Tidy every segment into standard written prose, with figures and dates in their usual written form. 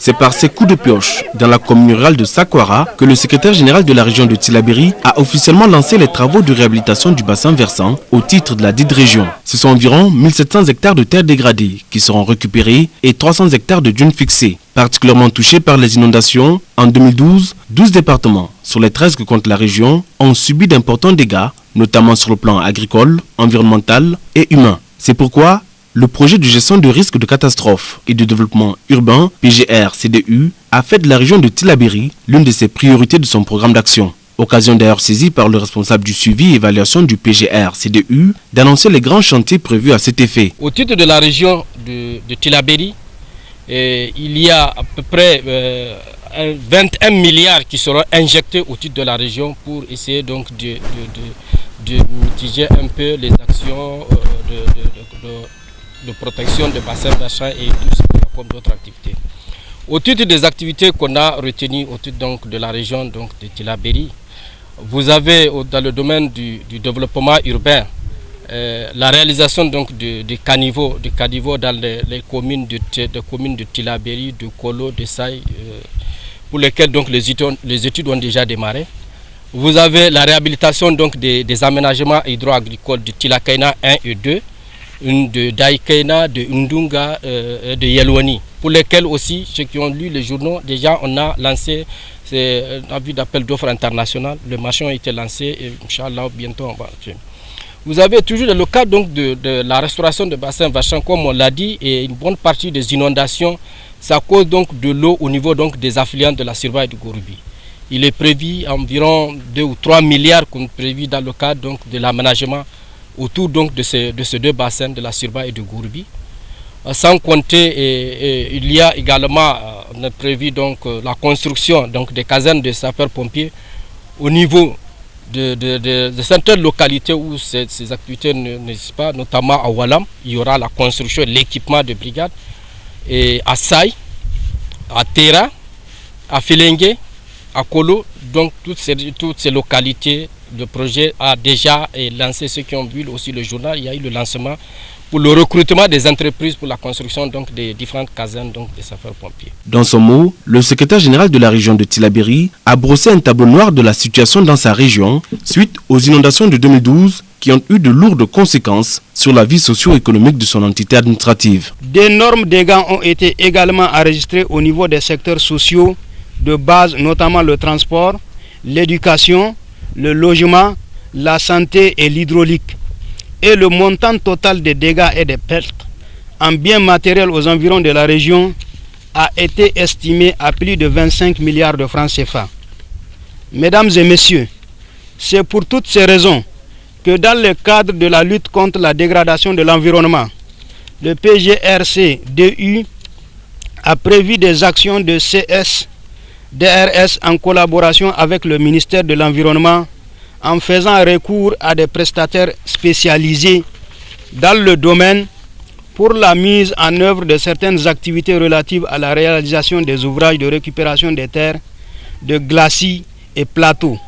C'est par ces coups de pioche dans la commune rurale de Sakwara que le secrétaire général de la région de Tillabéri a officiellement lancé les travaux de réhabilitation du bassin versant au titre de la dite région. Ce sont environ 1700 hectares de terres dégradées qui seront récupérés et 300 hectares de dunes fixées. Particulièrement touchés par les inondations, en 2012, 12 départements sur les 13 que compte la région ont subi d'importants dégâts, notamment sur le plan agricole, environnemental et humain. C'est pourquoi le projet de gestion de risque de catastrophe et de développement urbain, PGR-CDU, a fait de la région de Tillabéri l'une de ses priorités de son programme d'action. Occasion d'ailleurs saisie par le responsable du suivi et évaluation du PGR-CDU d'annoncer les grands chantiers prévus à cet effet. Au titre de la région de Tillabéri, il y a à peu près 21 milliards qui seront injectés au titre de la région pour essayer donc de mitiger un peu les actions de protection des bassins versants et tout ce qu'il y a comme d'autres activités. Au titre des activités qu'on a retenues au titre donc de la région donc de Tillabéri, vous avez dans le domaine du développement urbain la réalisation donc de caniveaux dans les communes de Tillabéri, de Kolo, de Saï, pour lesquels donc les études ont déjà démarré. Vous avez la réhabilitation donc des aménagements hydro-agricoles de Tilakaina 1 et 2, de Daïkaina, de Ndunga, de Yelwani, pour lesquels aussi, ceux qui ont lu les journaux, déjà on a lancé un but d'appel d'offres international. Le marché a été lancé et Inch'Allah bientôt on va faire. Vous avez toujours le cas donc de la restauration de bassins versants, comme on l'a dit, et une bonne partie des inondations, ça cause donc de l'eau au niveau donc des affluents de la Sirba et du Gouroubi. Il est prévu environ 2 ou 3 milliards qu'on prévu dans le cadre donc de l'aménagement autour donc de ces deux bassins de la Sirba et du Gouroubi. Sans compter, il y a également on a prévu donc la construction donc des casernes de sapeurs-pompiers au niveau de certaines localités où ces activités n'existent pas, notamment à Walam. Il y aura la construction et l'équipement de brigades, et à Saï, à Tera, à Filengue, à Kolo. Donc toutes ces localités, le projet a déjà lancé. Ceux qui ont vu aussi le journal, il y a eu le lancement pour le recrutement des entreprises pour la construction donc des différentes casernes donc des sapeurs-pompiers. Dans son mot, le secrétaire général de la région de Tillabéri a brossé un tableau noir de la situation dans sa région suite aux inondations de 2012 qui ont eu de lourdes conséquences sur la vie socio-économique de son entité administrative. D'énormes dégâts ont été également enregistrés au niveau des secteurs sociaux de base, notamment le transport, l'éducation, le logement, la santé et l'hydraulique. Et le montant total des dégâts et des pertes en biens matériels aux environs de la région a été estimé à plus de 25 milliards de francs CFA. Mesdames et messieurs, c'est pour toutes ces raisons que dans le cadre de la lutte contre la dégradation de l'environnement, le PGR-CDU a prévu des actions de CS-DRS en collaboration avec le ministère de l'Environnement, en faisant recours à des prestataires spécialisés dans le domaine pour la mise en œuvre de certaines activités relatives à la réalisation des ouvrages de récupération des terres, de glacis et plateaux,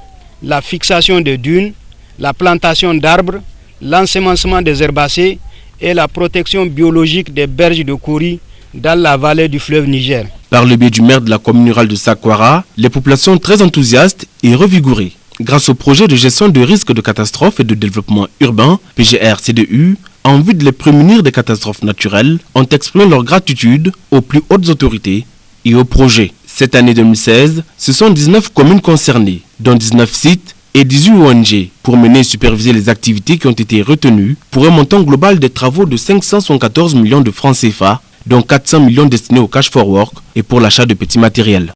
la fixation de dunes, la plantation d'arbres, l'ensemencement des herbacées et la protection biologique des berges de Kouri dans la vallée du fleuve Niger. Par le biais du maire de la commune rurale de Sakwara, les populations très enthousiastes et revigorées grâce au projet de gestion de risques de catastrophes et de développement urbain, PGR-CDU, en vue de les prémunir des catastrophes naturelles, ont exprimé leur gratitude aux plus hautes autorités et au projet. Cette année 2016, ce sont 19 communes concernées, dont 19 sites et 18 ONG, pour mener et superviser les activités qui ont été retenues pour un montant global des travaux de 574 millions de francs CFA, dont 400 millions destinés au cash for work et pour l'achat de petits matériels.